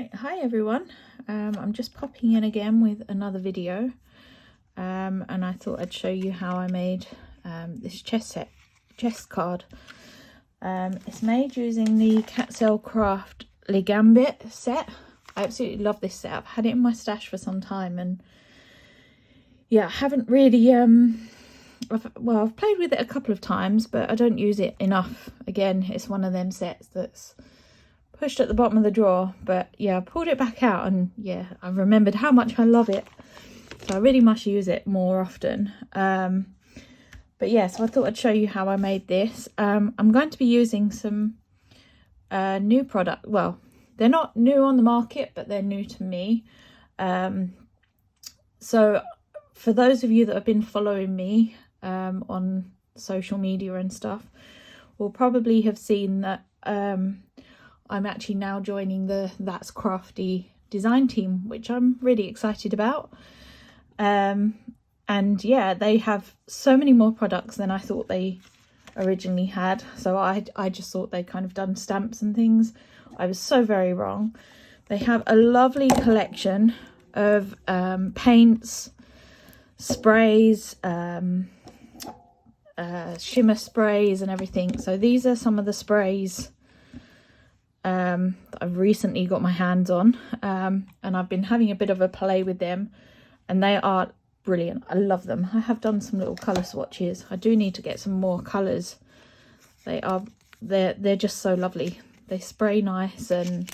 Right, hi everyone. I'm just popping in again with another video, and I thought I'd show you how I made this chest card. It's made using the Katzelkraft Gambit set. I absolutely love this set. I've had it in my stash for some time, and yeah, I haven't really I've played with it a couple of times, but I don't use it enough. Again, it's one of them sets that's pushed at the bottom of the drawer, but yeah, I pulled it back out and yeah, I remembered how much I love it, so I really must use it more often. But yeah, so I thought I'd show you how I made this. I'm going to be using some new product. Well, they're not new on the market, but they're new to me. So for those of you that have been following me on social media and stuff, will probably have seen that I'm actually now joining the That's Crafty design team, which I'm really excited about. And yeah, they have so many more products than I thought they originally had. So I just thought they kind of done stamps and things. I was so very wrong. They have a lovely collection of paints, sprays, shimmer sprays and everything. So these are some of the sprays I've recently got my hands on, and I've been having a bit of a play with them, and they are brilliant. I love them. I have done some little colour swatches. I do need to get some more colours. They're just so lovely. They spray nice, and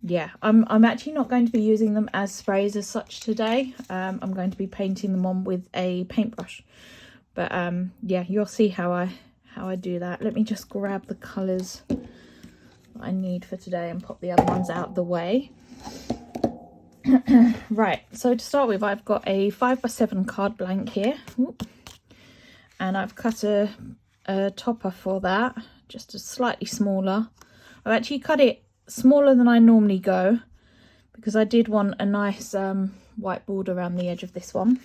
yeah, I'm actually not going to be using them as sprays as such today. I'm going to be painting them on with a paintbrush, but yeah, you'll see how I do that. Let me just grab the colours I need for today and pop the other ones out of the way. Right, so to start with, I've got a 5x7 card blank here. Oop. And I've cut a topper for that, just a slightly smaller. I've actually cut it smaller than I normally go because I did want a nice white border around the edge of this one.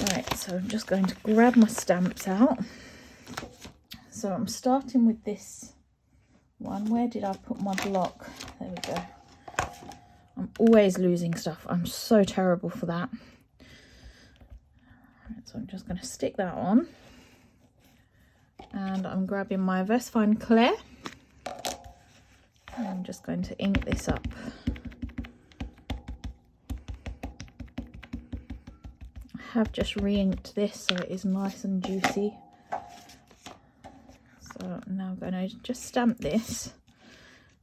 Right, so I'm just going to grab my stamps out. So I'm starting with this one. Where did I put my block? There we go. I'm always losing stuff. I'm so terrible for that. Right, so I'm just going to stick that on. And I'm grabbing my Vesfine Clair. And I'm just going to ink this up. I have just re-inked this so it is nice and juicy. So now I'm going to just stamp this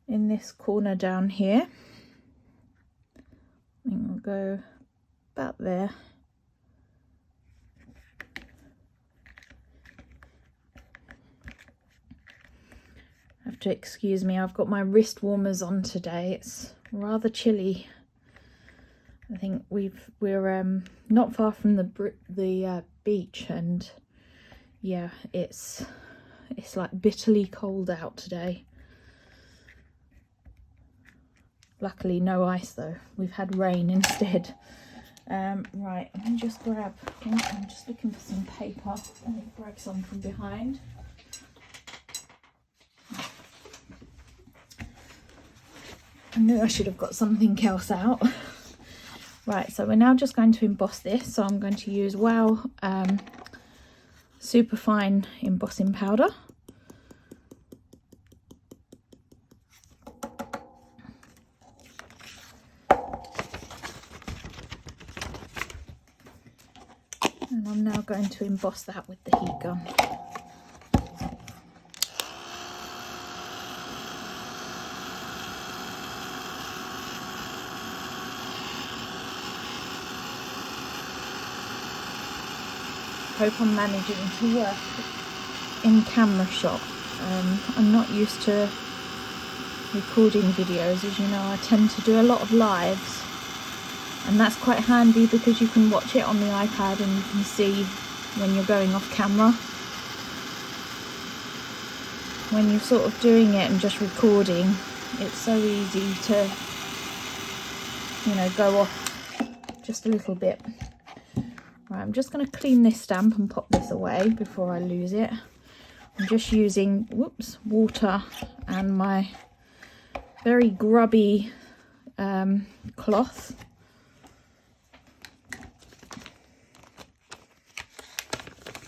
in this corner down here. I think we'll go about there. Have to excuse me, I've got my wrist warmers on today. It's rather chilly. I think we're not far from the beach, and yeah, it's like bitterly cold out today. Luckily no ice though, we've had rain instead. Right, let me just grab, I'm just looking for some paper. Let me grab some from behind. I knew I should have got something else out. Right, so we're now just going to emboss this. So I'm going to use Wow super fine embossing powder. And I'm now going to emboss that with the heat gun. Hope I'm managing to work in camera shot. I'm not used to recording videos, as you know. I tend to do a lot of lives, and that's quite handy because you can watch it on the iPad and you can see when you're going off camera. When you're sort of doing it and just recording, it's so easy to, you know, go off just a little bit. Right, I'm just going to clean this stamp and pop this away before I lose it. I'm just using, whoops, water and my very grubby cloth.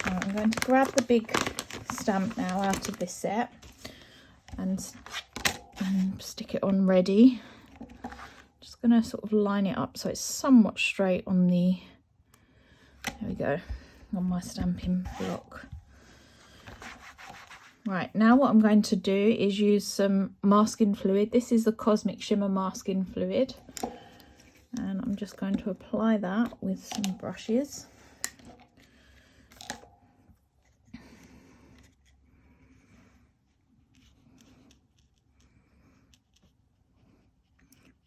I'm going to grab the big stamp now out of this set and stick it on ready. Just going to sort of line it up so it's somewhat straight on the, there we go, on my stamping block. Right, now what I'm going to do is use some masking fluid. This is the Cosmic Shimmer masking fluid, and I'm just going to apply that with some brushes.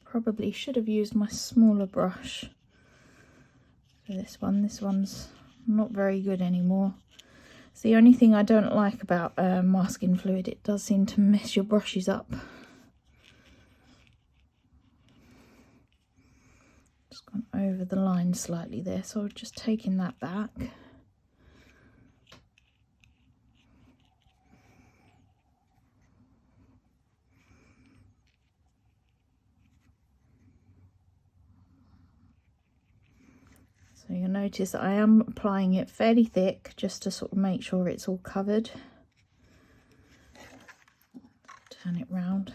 Probably should have used my smaller brush for this one. This one's not very good anymore. It's the only thing I don't like about masking fluid. It does seem to mess your brushes up. Just gone over the line slightly there, so I'm just taking that back. So you'll notice that I am applying it fairly thick just to sort of make sure it's all covered. Turn it round.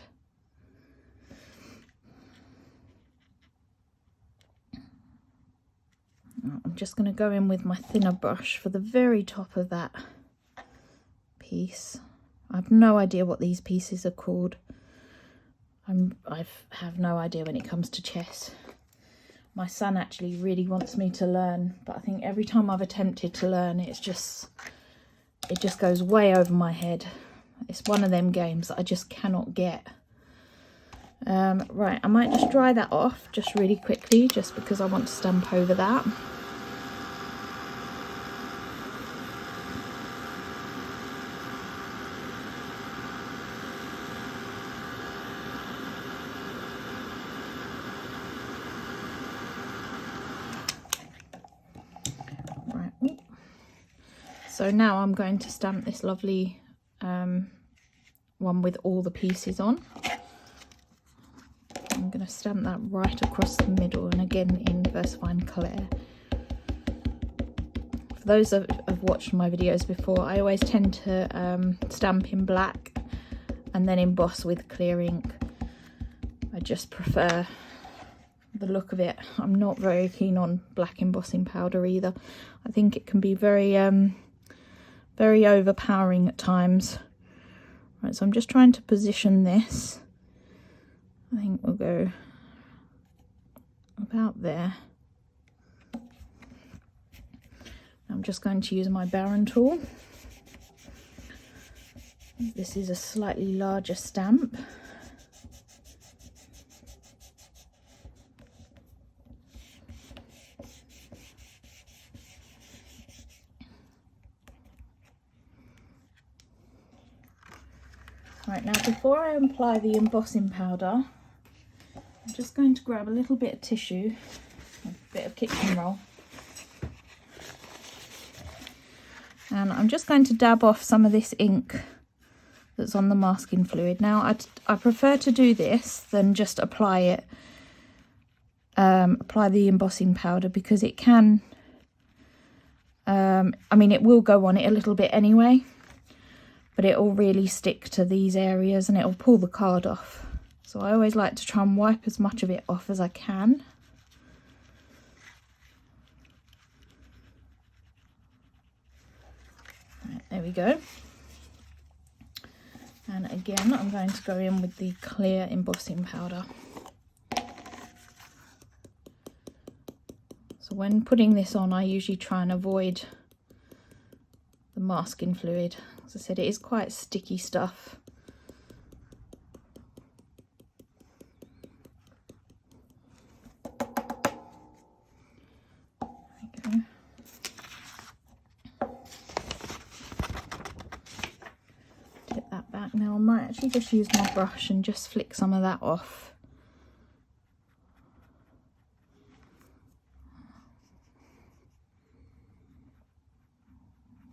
I'm just going to go in with my thinner brush for the very top of that piece. I have no idea what these pieces are called. I have no idea when it comes to chess. My son actually really wants me to learn, but I think every time I've attempted to learn, it just goes way over my head. It's one of them games that I just cannot get. Right, I might just dry that off just really quickly, just because I want to stamp over that. So now I'm going to stamp this lovely one with all the pieces on. I'm going to stamp that right across the middle, and again in VersaFine Claire. For those that have watched my videos before, I always tend to stamp in black and then emboss with clear ink. I just prefer the look of it. I'm not very keen on black embossing powder either. I think it can be very overpowering at times. Right, so I'm just trying to position this. I think we'll go about there. I'm just going to use my Baron tool. This is a slightly larger stamp. Right, now before I apply the embossing powder, I'm just going to grab a little bit of tissue, a bit of kitchen roll, and I'm just going to dab off some of this ink that's on the masking fluid. Now I prefer to do this than just apply it, apply the embossing powder, because it can, I mean, it will go on it a little bit anyway, but it'll really stick to these areas and it'll pull the card off. So I always like to try and wipe as much of it off as I can. Right, there we go. And again, I'm going to go in with the clear embossing powder. So when putting this on, I usually try and avoid the masking fluid. As I said, it is quite sticky stuff. There we go. Get that back. Now I might actually just use my brush and just flick some of that off.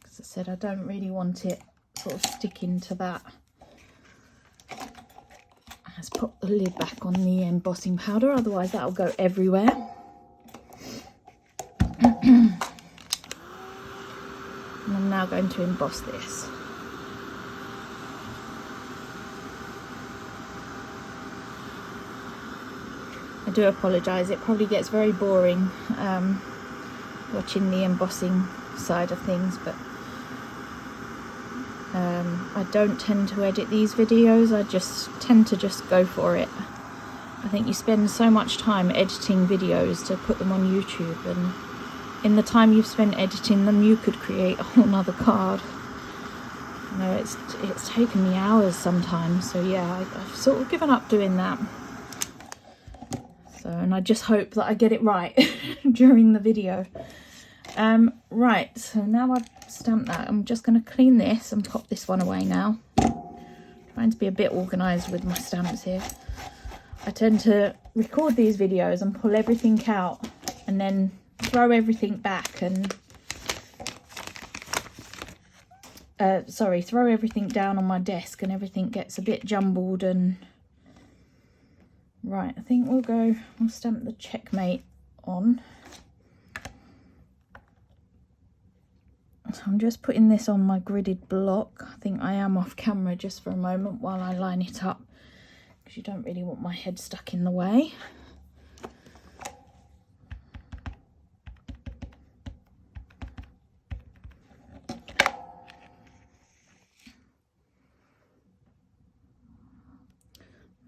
As I said, I don't really want it sort of sticking to that Let's put the lid back on the embossing powder, otherwise that'll go everywhere. And I'm now going to emboss this. I do apologise, it probably gets very boring watching the embossing side of things, but I don't tend to edit these videos, I just tend to just go for it. I think you spend so much time editing videos to put them on YouTube, and in the time you've spent editing them you could create a whole nother card. You know, it's taken me hours sometimes, so yeah, I've sort of given up doing that. So, and I just hope that I get it right during the video. Right, so now I've stamped that, I'm just going to clean this and pop this one away now. Trying to be a bit organised with my stamps here. I tend to record these videos and pull everything out and then throw everything back and throw everything down on my desk, and everything gets a bit jumbled. And right, I think we'll stamp the checkmate on. So I'm just putting this on my gridded block. I think I am off camera just for a moment while I line it up, because you don't really want my head stuck in the way.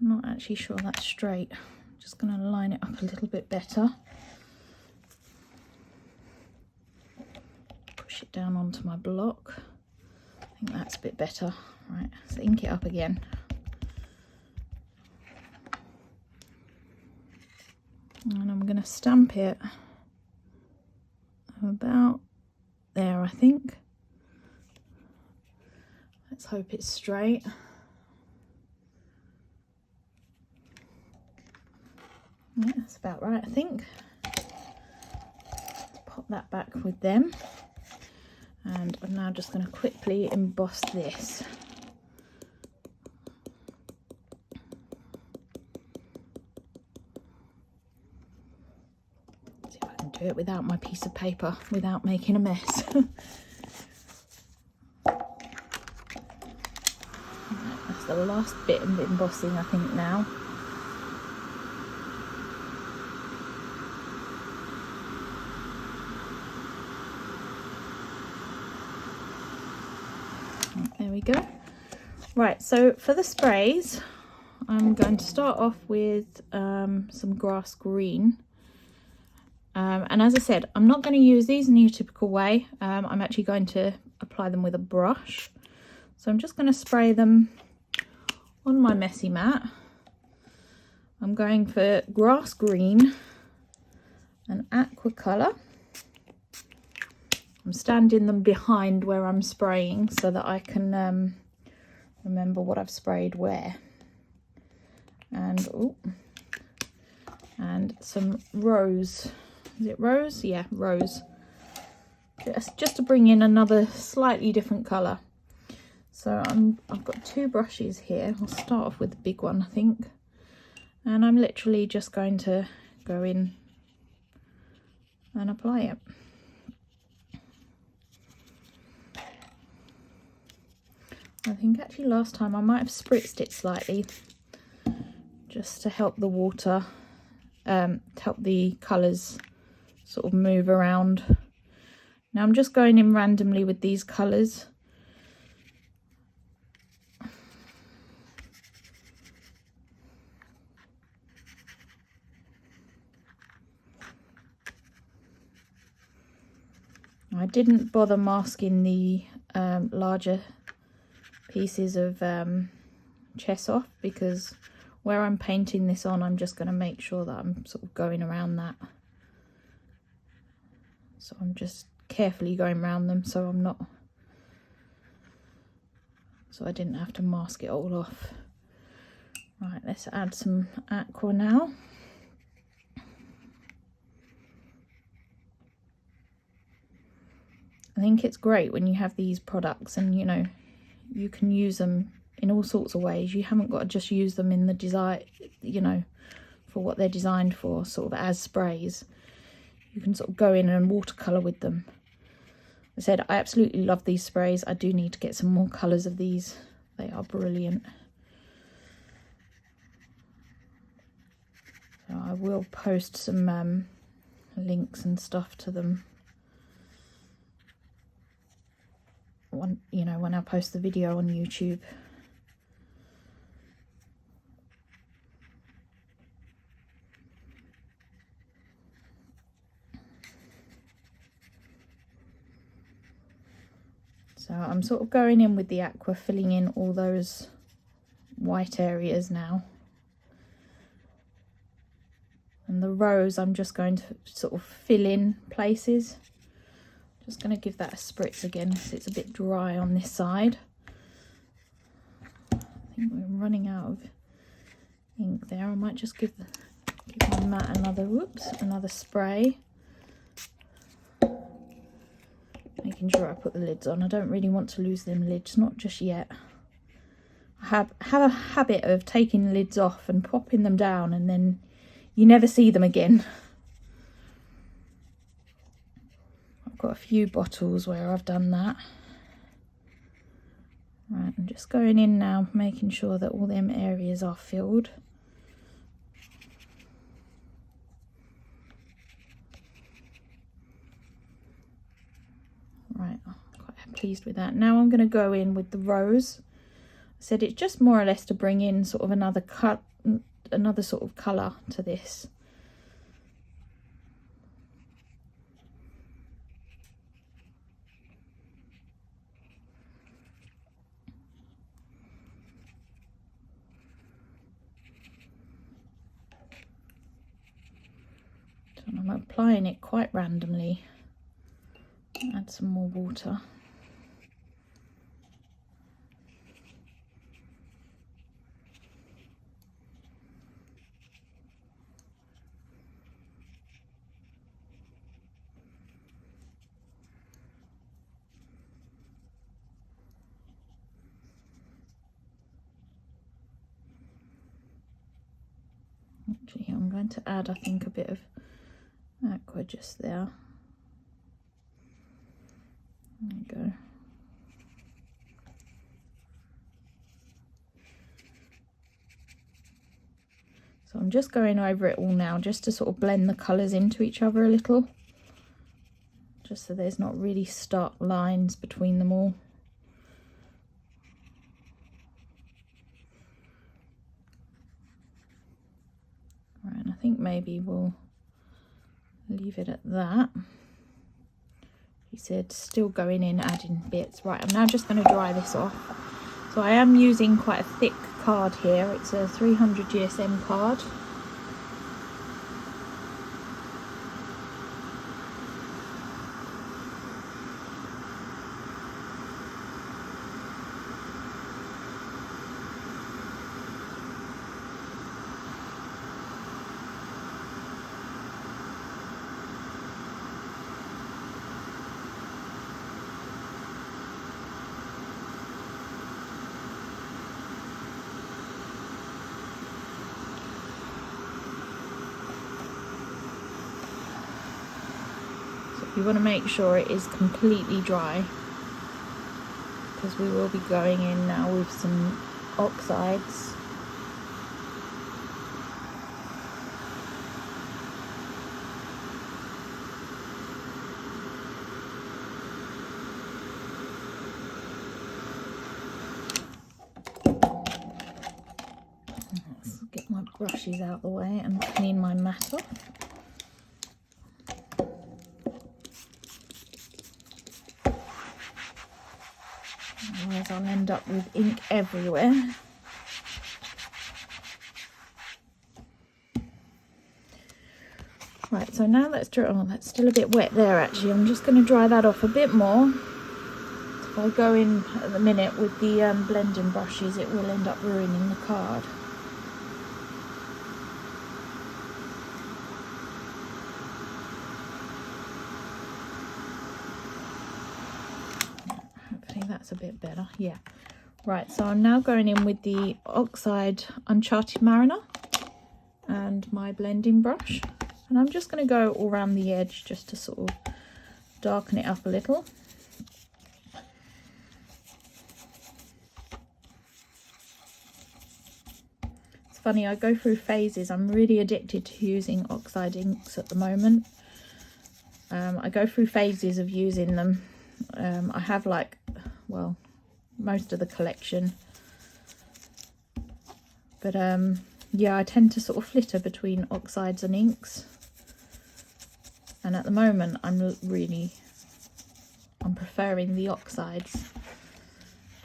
I'm not actually sure that's straight. I'm just going to line it up a little bit better. Push it down onto my block. I think that's a bit better. Right, let's ink it up again. And I'm going to stamp it about there, I think. Let's hope it's straight. Yeah, that's about right, I think. Pop that back with them. And I'm now just going to quickly emboss this. See if I can do it without my piece of paper, without making a mess. That's the last bit of embossing, I think, now. There we go. Right, so for the sprays, I'm going to start off with some grass green. And as I said, I'm not going to use these in your typical way. I'm actually going to apply them with a brush. So I'm just going to spray them on my messy mat. I'm going for grass green and aqua colour. I'm standing them behind where I'm spraying so that I can remember what I've sprayed where. And and some rose. Is it rose? Yeah, rose. Just to bring in another slightly different colour. So I've got two brushes here. I'll start off with the big one, I think. And I'm literally just going to go in and apply it. I think actually last time I might have spritzed it slightly just to help the water, to help the colours sort of move around. Now I'm just going in randomly with these colours. I didn't bother masking the larger pieces of chess off, because where I'm painting this on, I'm just going to make sure that I'm sort of going around that. So I'm just carefully going around them so I'm not, so I didn't have to mask it all off. Right, let's add some aqua now. I think it's great when you have these products and, you know, you can use them in all sorts of ways. You haven't got to just use them in the design, you know, for what they're designed for, sort of as sprays. You can sort of go in and watercolour with them. I said I absolutely love these sprays. I do need to get some more colours of these. They are brilliant. So I will post some links and stuff to them. You know, when I post the video on YouTube. So I'm sort of going in with the aqua, filling in all those white areas now. And the rose, I'm just going to sort of fill in places. Just going to give that a spritz again because it's a bit dry on this side. I think we're running out of ink there. I might just give my mat another spray. Making sure I put the lids on. I don't really want to lose them lids, not just yet. I have a habit of taking the lids off and popping them down, and then you never see them again. I've got a few bottles where I've done that. Right, I'm just going in now, making sure that all them areas are filled. Right, I'm quite pleased with that. Now I'm going to go in with the rose. I said it's just more or less to bring in sort of another sort of colour to this. So I'm applying it quite randomly. Add some more water. Actually, I'm going to add, I think, a bit of aqua just there. There you go. So I'm just going over it all now, just to sort of blend the colours into each other a little. Just so there's not really stark lines between them all. Right, and I think maybe we'll leave it at that. He said still going in, adding bits. Right, I'm now just going to dry this off. So I am using quite a thick card here. It's a 300 GSM card. You want to make sure it is completely dry, because we will be going in now with some oxides. Let's get my brushes out of the way and clean my mat off. Otherwise I'll end up with ink everywhere. Right, so now let's dry. Oh, that's still a bit wet there actually. I'm just going to dry that off a bit more. If I go in at the minute with the blending brushes, it will end up ruining the card. Hopefully that's a bit better. Yeah. Right, so I'm now going in with the Oxide Uncharted Mariner and my blending brush, and I'm just going to go all around the edge just to sort of darken it up a little. It's funny, I go through phases. I'm really addicted to using Oxide inks at the moment. I go through phases of using them. I have like, well, most of the collection, but yeah, I tend to sort of flitter between oxides and inks, and at the moment I'm preferring the oxides.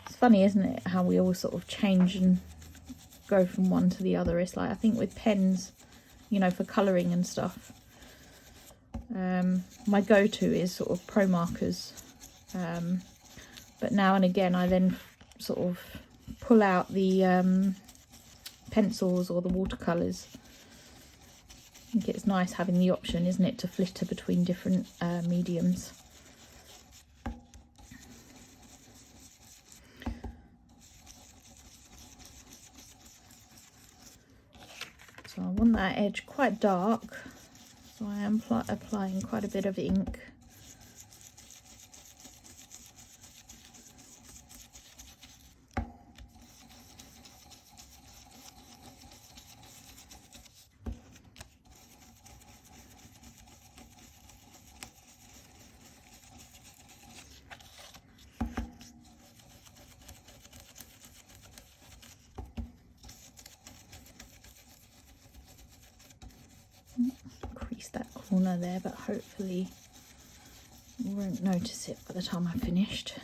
It's funny, isn't it, how we all sort of change and go from one to the other. It's like, I think with pens, you know, for colouring and stuff, my go-to is sort of pro markers, but now and again I then sort of pull out the pencils or the watercolours. I think it's nice having the option, isn't it, to flitter between different mediums. So I want that edge quite dark, so I am applying quite a bit of ink. Crease that corner there, but hopefully you won't notice it by the time I'm finished.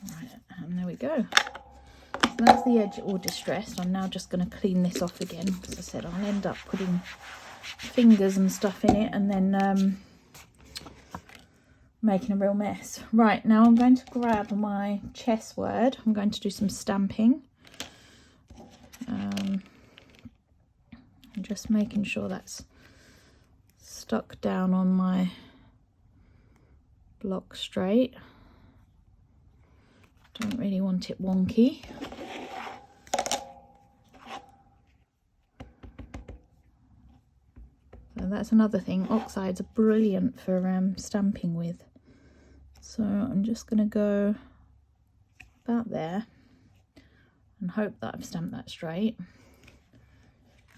Right, and there we go. So that's the edge all distressed. I'm now just going to clean this off again. As I said, I'll end up putting fingers and stuff in it and then making a real mess. Right, now I'm going to grab my chess word. I'm going to do some stamping. I'm just making sure that's stuck down on my block straight. Don't really want it wonky. So that's another thing. Oxides are brilliant for stamping with. So I'm just going to go about there and hope that I've stamped that straight.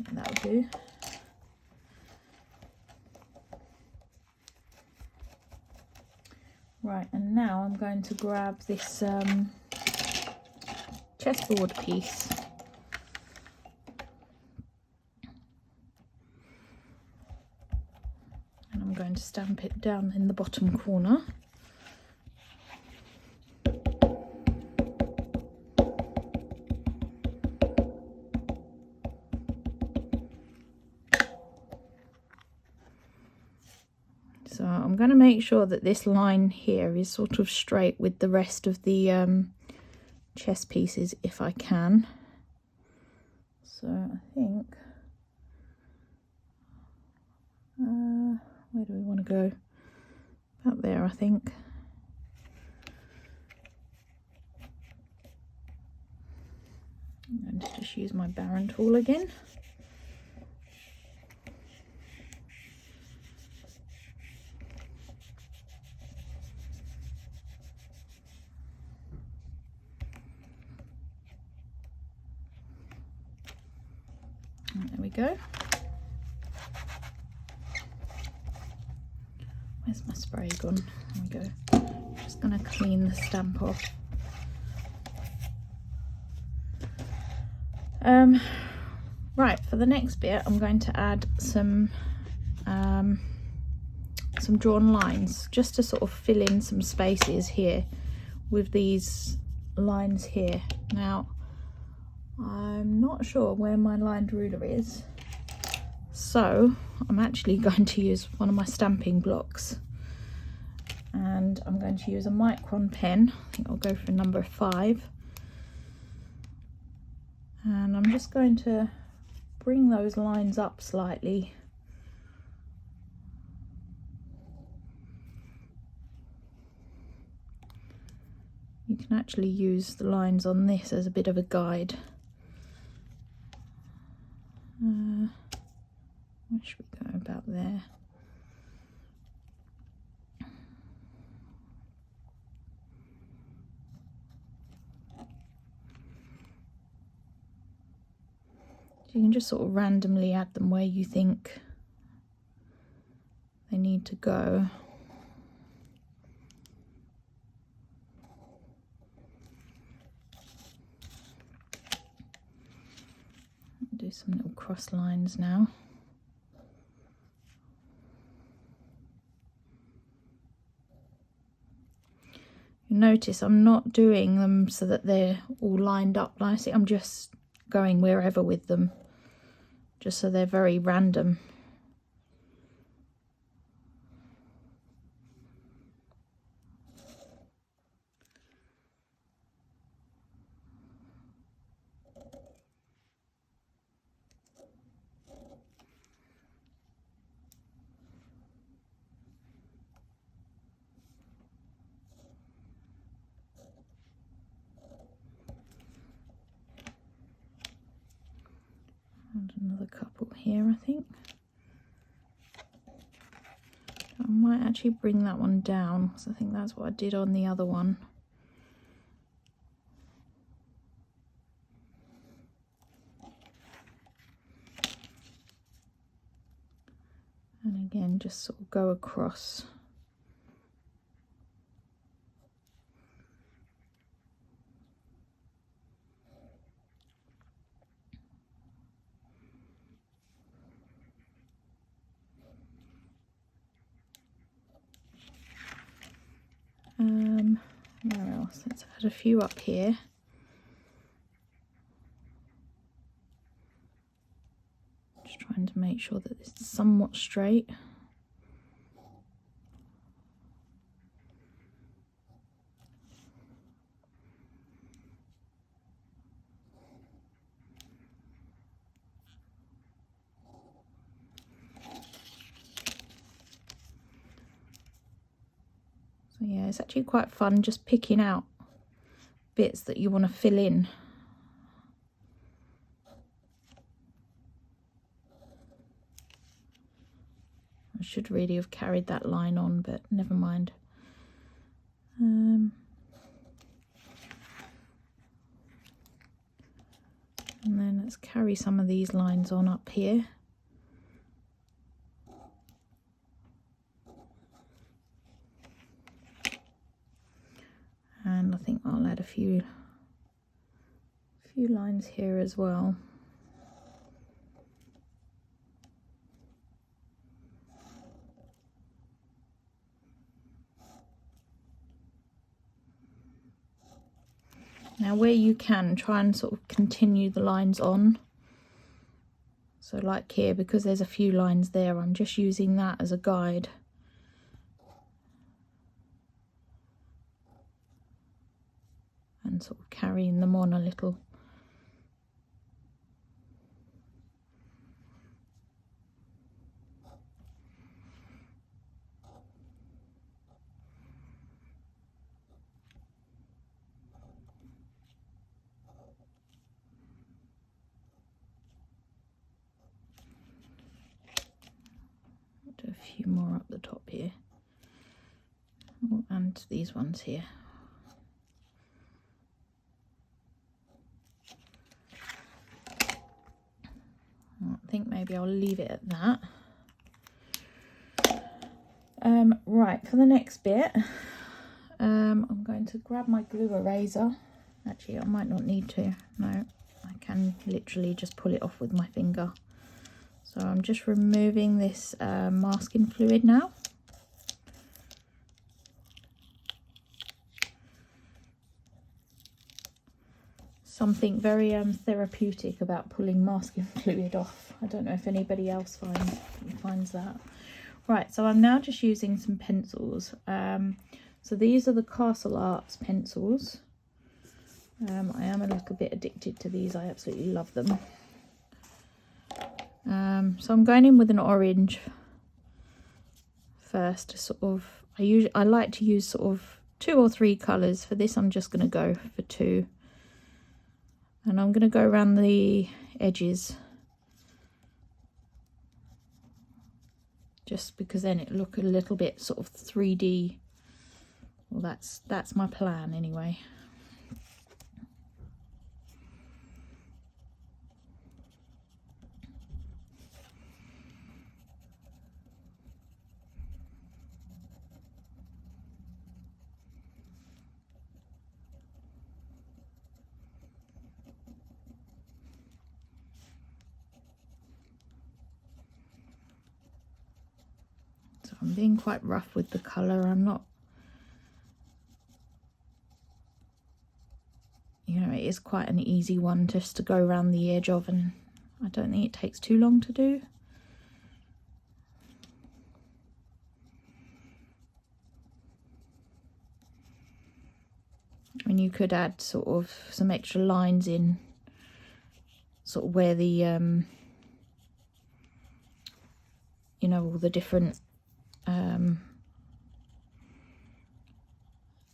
And that'll do. Right, and now I'm going to grab this chessboard piece. And I'm going to stamp it down in the bottom corner. So I'm going to make sure that this line here is sort of straight with the rest of the chess pieces if I can. So I think, where do we want to go? About there, I think. I'm going to just use my Barren tool again. There we go. Where's my spray gone? There we go. I'm just going to clean the stamp off. Right, for the next bit I'm going to add some drawn lines just to sort of fill in some spaces here with these lines here. Now I'm not sure where my lined ruler is, so I'm actually going to use one of my stamping blocks, and I'm going to use a micron pen. I think I'll go for number 5, and I'm just going to bring those lines up slightly. You can actually use the lines on this as a bit of a guide. Where should we go about there? So you can just sort of randomly add them where you think they need to go. Do some little cross lines now. You notice I'm not doing them so that they're all lined up nicely. I'm just going wherever with them, just so they're very random. And another couple here, I think. I might actually bring that one down, because I think that's what I did on the other one. And again, just sort of go across. Where else? Let's add a few up here. Just trying to make sure that this is somewhat straight. So yeah, it's actually quite fun just picking out bits that you want to fill in. I should really have carried that line on, but never mind. And then let's carry some of these lines on up here. And I think I'll add a few lines here as well. Now where you can, try and sort of continue the lines on. So like here, because there's a few lines there, I'm just using that as a guide. And sort of carrying them on a little. Do a few more up the top here. Oh, and these ones here. I think maybe I'll leave it at that. Right, for the next bit, I'm going to grab my glue eraser. Actually, I might not need to. No, I can literally just pull it off with my finger. So I'm just removing this masking fluid now. Something very therapeutic about pulling masking fluid off. I don't know if anybody else finds that. Right, so I'm now just using some pencils. So these are the Castle Arts pencils. I am a little bit addicted to these. I absolutely love them. So I'm going in with an orange first to sort of, I like to use sort of 2 or 3 colours. For this I'm just going to go for 2, and I'm going to go around the edges just because then it look a little bit sort of 3D. Well, that's my plan anyway. So I'm being quite rough with the colour. I'm not, you know, it is quite an easy one just to go around the edge of, and I don't think it takes too long to do. I mean, you could add sort of some extra lines in sort of where the, you know, all the different,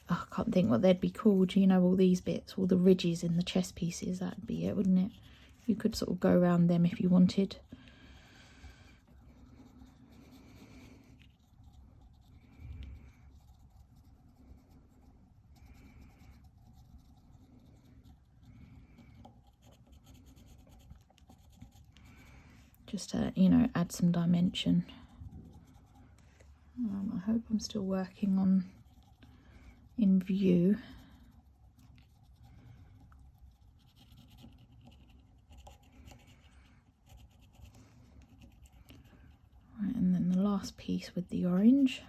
I can't think what they'd be called, you know, all these bits, all the ridges in the chess pieces, that'd be it, wouldn't it? You could sort of go around them if you wanted. Just to, you know, add some dimension. I hope I'm still working on in view. Right, and then the last piece with the orange.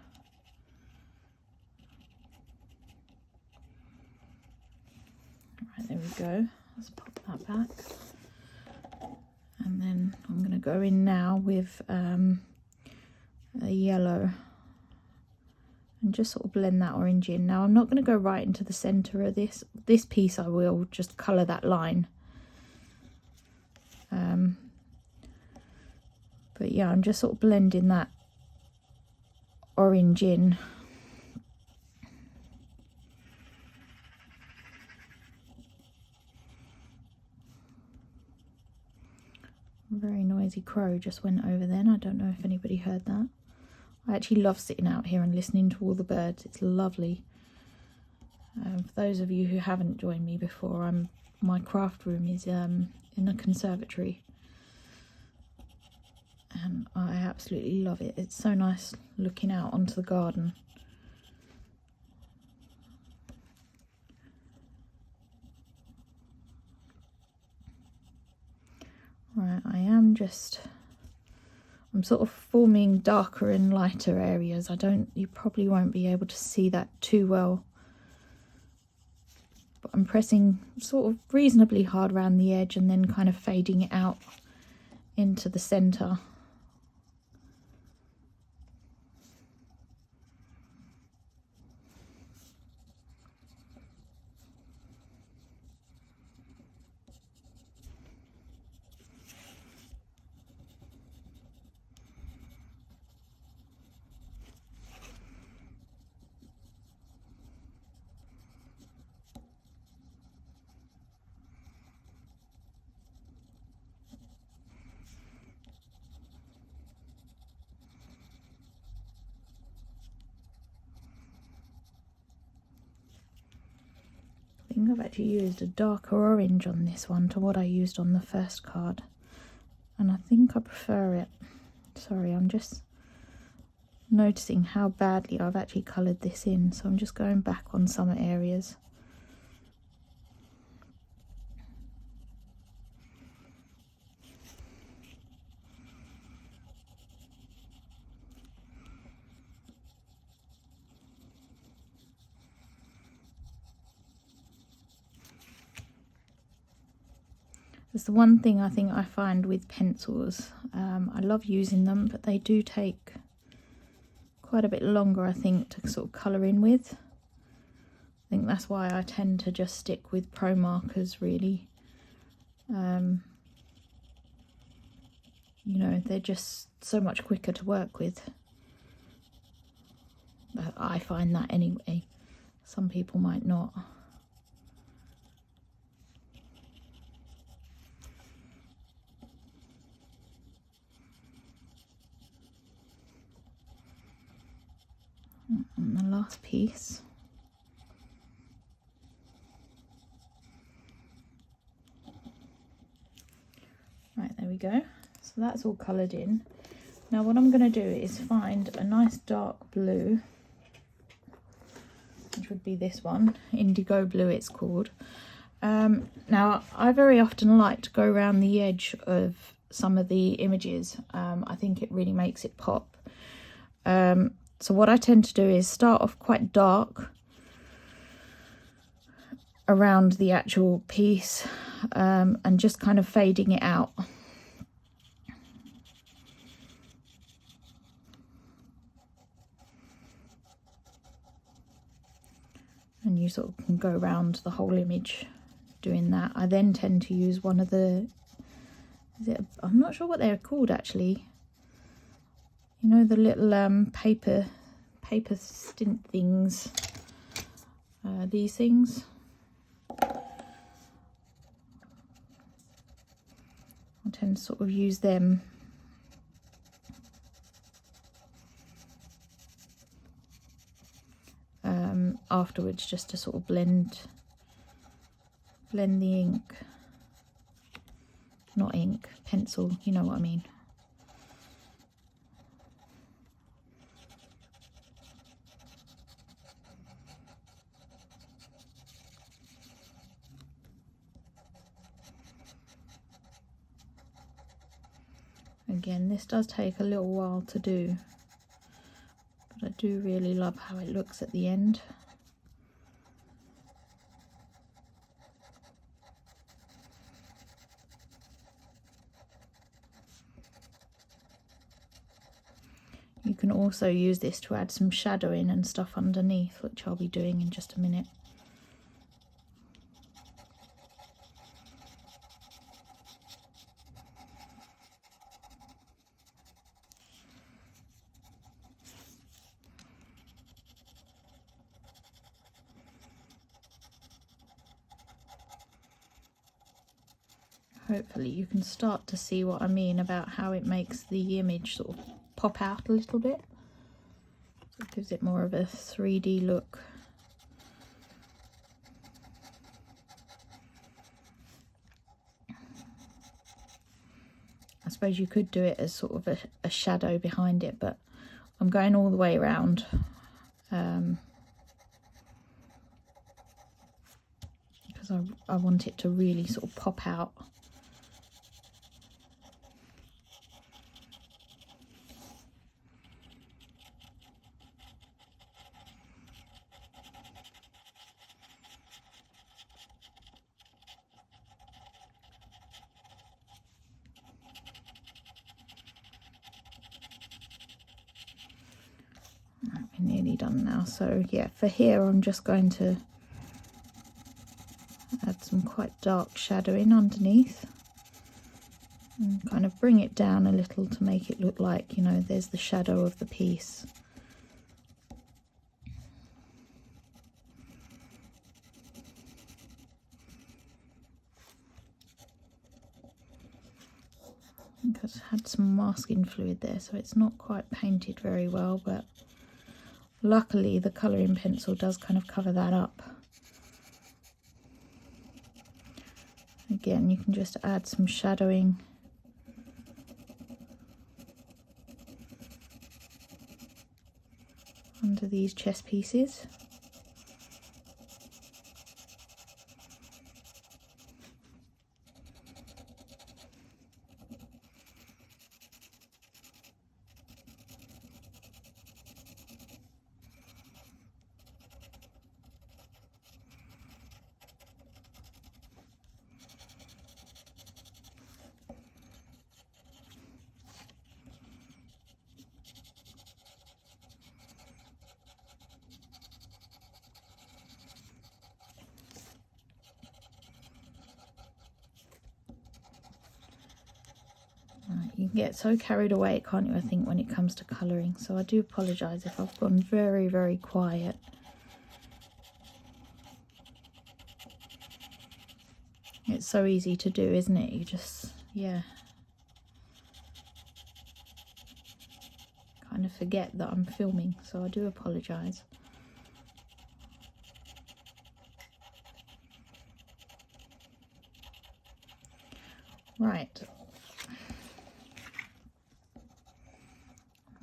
Right, there we go. Let's pop that back. And then I'm going to go in now with a yellow and just sort of blend that orange in. Now I'm not going to go right into the centre of this piece. I will just colour that line. But yeah, I'm just sort of blending that orange in. A very noisy crow just went over then. I don't know if anybody heard that. I actually love sitting out here and listening to all the birds. It's lovely. For those of you who haven't joined me before, my craft room is in a conservatory. And I absolutely love it. It's so nice looking out onto the garden. Right, I'm sort of forming darker and lighter areas. You probably won't be able to see that too well. But I'm pressing sort of reasonably hard around the edge and then kind of fading it out into the centre. I think I've actually used a darker orange on this one to what I used on the first card, and I think I prefer it. Sorry, I'm just noticing how badly I've actually coloured this in, so I'm just going back on some areas. It's the one thing I think I find with pencils. I love using them, but they do take quite a bit longer, I think, to sort of colour in with. I think that's why I tend to just stick with pro markers, really. you know, they're just so much quicker to work with. I find that anyway. Some people might not. And the last piece. Right, there we go. So that's all coloured in. Now what I'm going to do is find a nice dark blue, which would be this one, indigo blue it's called. Now I very often like to go around the edge of some of the images. I think it really makes it pop. So what I tend to do is start off quite dark around the actual piece, and just kind of fading it out. And you sort of can go around the whole image doing that. I then tend to use one of the, I'm not sure what they're called actually. You know, the little paper stint things. These things. I tend to sort of use them. Afterwards, just to sort of blend the ink. Not ink, pencil, you know what I mean. Again, this does take a little while to do, but I do really love how it looks at the end. You can also use this to add some shadowing and stuff underneath, which I'll be doing in just a minute. Hopefully you can start to see what I mean about how it makes the image sort of pop out a little bit. So it gives it more of a 3D look. I suppose you could do it as sort of a shadow behind it, but I'm going all the way around. Because I want it to really sort of pop out. We're nearly done now. So yeah, for here I'm just going to add some quite dark shadowing underneath and kind of bring it down a little to make it look like, you know, there's the shadow of the piece. I think I've had some masking fluid there, so it's not quite painted very well, but luckily the colouring pencil does kind of cover that up. Again, you can just add some shadowing. Under these chess pieces. You can get so carried away, can't you, I think, when it comes to colouring. So I do apologise if I've gone very, very quiet. It's so easy to do, isn't it? You just, yeah, kind of forget that I'm filming, so I do apologise. Right.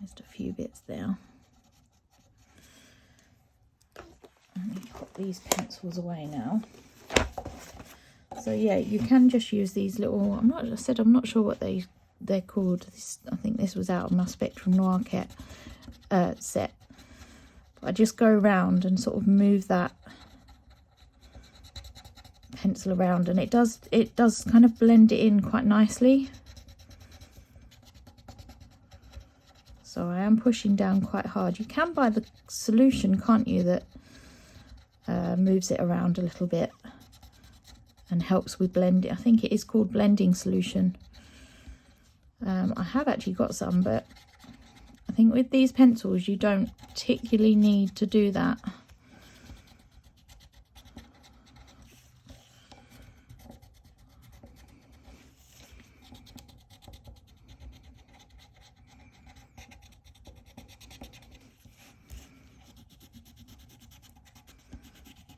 Just a few bits there. Let me put these pencils away now. So yeah, you can just use these little, I'm not sure what they're called. I think this was out of my Spectrum Noir set. But I just go around and sort of move that pencil around, and it does kind of blend it in quite nicely. So I am pushing down quite hard. You can buy the solution, can't you, that moves it around a little bit and helps with blending. I think it is called blending solution. I have actually got some, but I think with these pencils you don't particularly need to do that.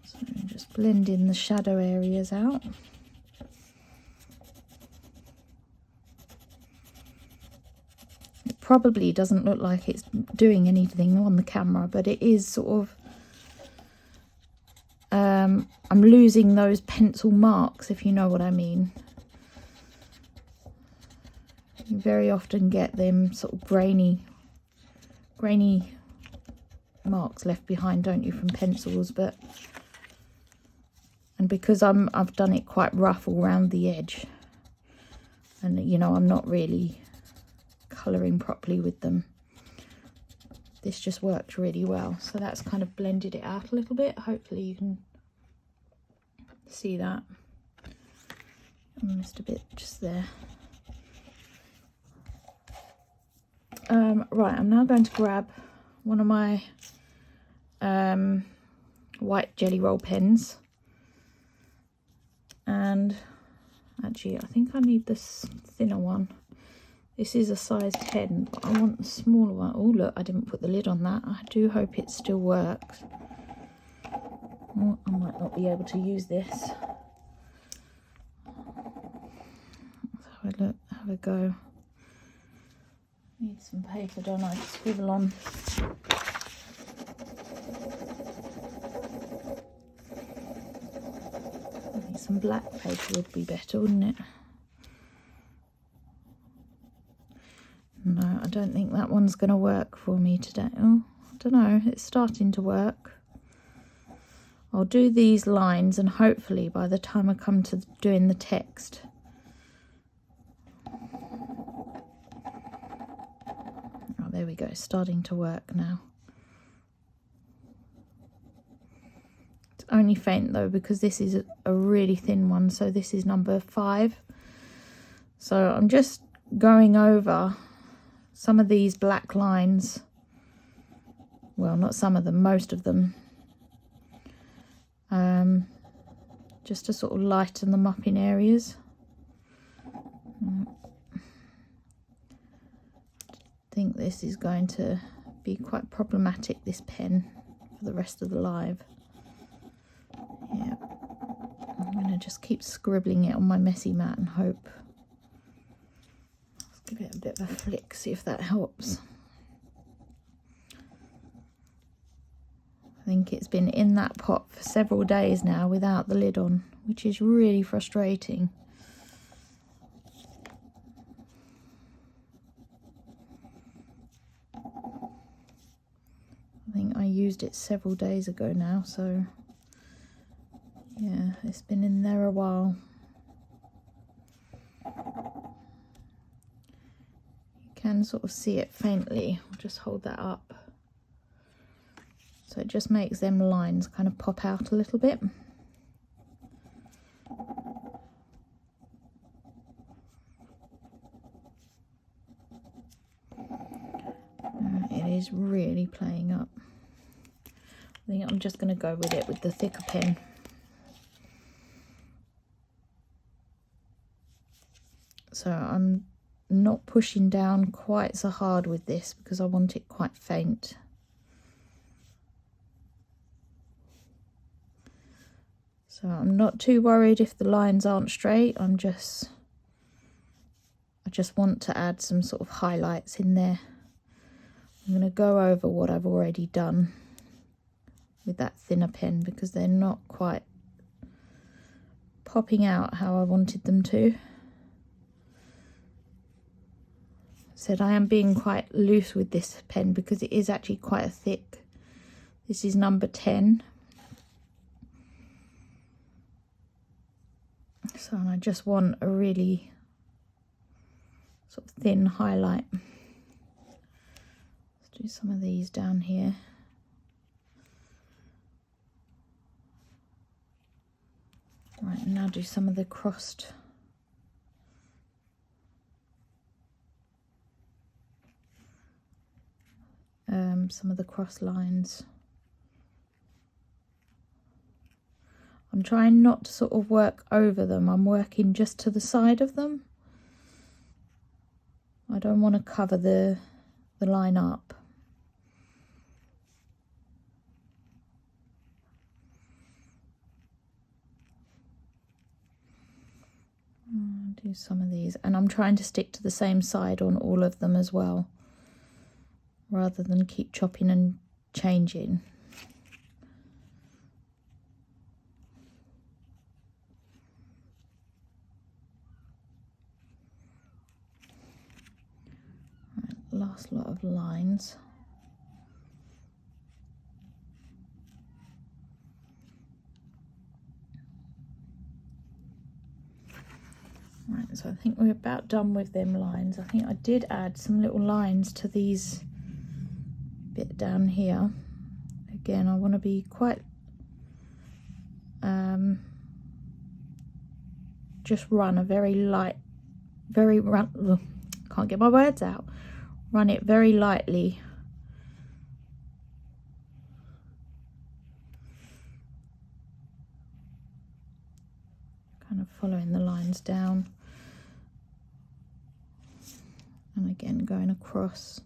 So just blend in the shadow areas out. Probably doesn't look like it's doing anything on the camera, but it is sort of I'm losing those pencil marks, if you know what I mean. You very often get them sort of grainy marks left behind, don't you, from pencils? And because I've done it quite rough all around the edge, and you know, I'm not really colouring properly with them, this just works really well. So that's kind of blended it out a little bit. Hopefully you can see that. I missed a bit just there. Right, I'm now going to grab one of my white jelly roll pens, and actually I think I need this thinner one. This is a size 10, but I want the smaller one. Oh, look, I didn't put the lid on that. I do hope it still works. Oh, I might not be able to use this. Let's have a go. Need some paper, don't I, to scribble on. I think some black paper would be better, wouldn't it? No, I don't think that one's going to work for me today. Oh, I don't know, it's starting to work. I'll do these lines, and hopefully by the time I come to doing the text, oh, there we go, it's starting to work now. It's only faint though, because this is a really thin one, so this is number 5. So I'm just going over some of these black lines, well, not some of them, most of them, just to sort of lighten them up in areas. I think this is going to be quite problematic, this pen, for the rest of the live. Yeah, I'm going to just keep scribbling it on my messy mat and hope. Let's give it a bit of a flick, see if that helps. I think it's been in that pot for several days now without the lid on, which is really frustrating. I think I used it several days ago now, so yeah, it's been in there a while. You can sort of see it faintly. I'll just hold that up. So it just makes them lines kind of pop out a little bit. really playing up. I think I'm just going to go with it with the thicker pen. So I'm not pushing down quite so hard with this because I want it quite faint. So I'm not too worried if the lines aren't straight. I just want to add some sort of highlights in there. I'm going to go over what I've already done with that thinner pen because they're not quite popping out how I wanted them to. Said I am being quite loose with this pen because it is actually quite a thick. This is number 10. So I just want a really sort of thin highlight. Let's do some of these down here. Right, now do some of the crossed. Some of the cross lines. I'm trying not to sort of work over them. I'm working just to the side of them. I don't want to cover the line up. Do some of these, and I'm trying to stick to the same side on all of them as well, rather than keep chopping and changing. Right, last lot of lines. Right, so I think we're about done with them lines. I think I did add some little lines to these bit down here. Again, I want to be quite just run a very light, can't get my words out. Run it very lightly. Kind of following the lines down. And again, going across.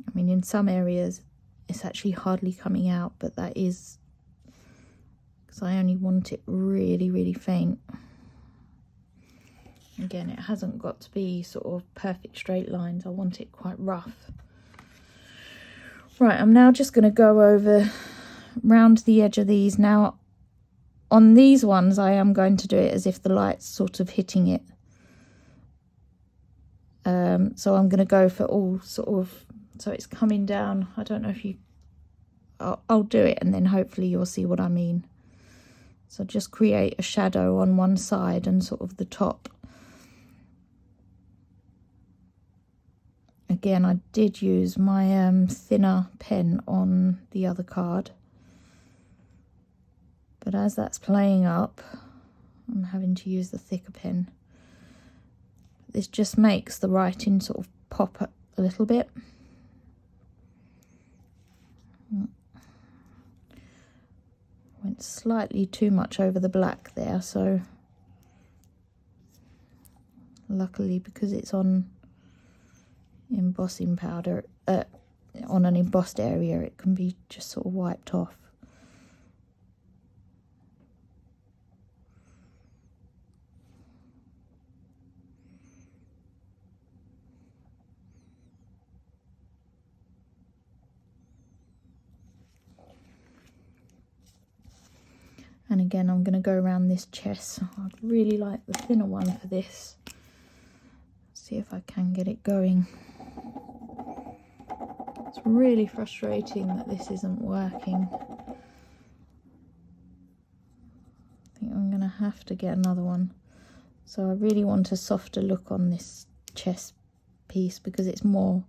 I mean, in some areas it's actually hardly coming out, but that is because I only want it really, really faint. Again, it hasn't got to be sort of perfect straight lines. I want it quite rough. Right, I'm now just going to go over round the edge of these. Now, on these ones, I am going to do it as if the light's sort of hitting it. So I'm going to go for all sort of, so it's coming down. I don't know if you, I'll do it and then hopefully you'll see what I mean. So just create a shadow on one side and sort of the top. Again, I did use my thinner pen on the other card. But as that's playing up, I'm having to use the thicker pen. This just makes the writing sort of pop up a little bit. Went slightly too much over the black there, so luckily because it's on embossing powder, on an embossed area, it can be just sort of wiped off. And again, I'm going to go around this chest. I'd really like the thinner one for this. See if I can get it going. It's really frustrating that this isn't working. I think I'm going to have to get another one. So I really want a softer look on this chest piece because it's more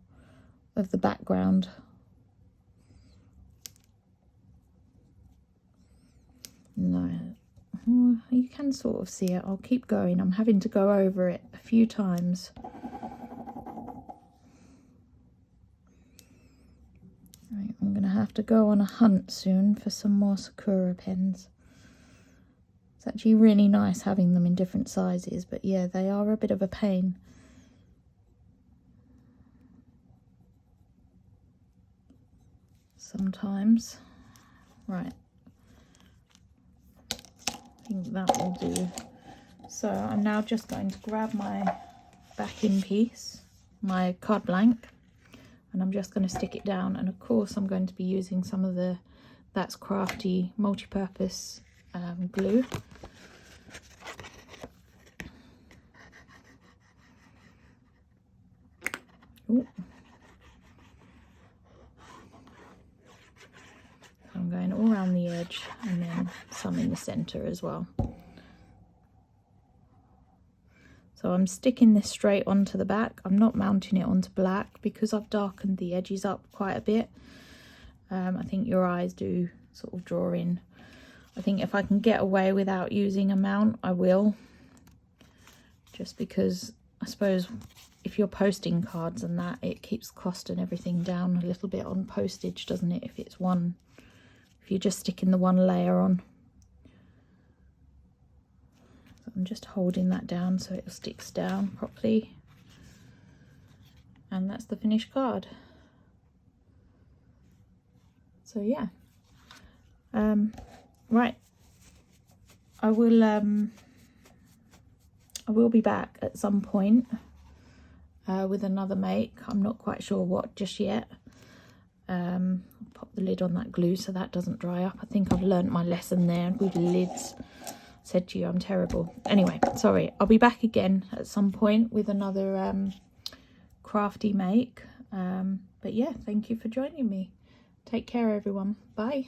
of the background No, well, you can sort of see it. I'll keep going. I'm having to go over it a few times. Right, I'm going to have to go on a hunt soon for some more Sakura pens. It's actually really nice having them in different sizes, but yeah, they are a bit of a pain. Sometimes. Right. I think that will do. So I'm now just going to grab my backing piece, my card blank, and I'm just going to stick it down. And of course I'm going to be using some of the That's Crafty multi-purpose glue. Ooh. I'm going all around the edge and then some in the center as well. So I'm sticking this straight onto the back. I'm not mounting it onto black because I've darkened the edges up quite a bit. I think your eyes do sort of draw in. I think if I can get away without using a mount, I will. Just because I suppose if you're posting cards and that, it keeps cost and everything down a little bit on postage, doesn't it? If it's one, if you're just sticking the one layer on. So I'm just holding that down so it sticks down properly. And that's the finished card. So yeah. Right. I will be back at some point with another make. I'm not quite sure what just yet. I'll pop the lid on that glue so that doesn't dry up. I think I've learnt my lesson there with lids. Said to you I'm terrible. Anyway, sorry. I'll be back again at some point with another crafty make. But yeah, thank you for joining me. Take care, everyone. Bye.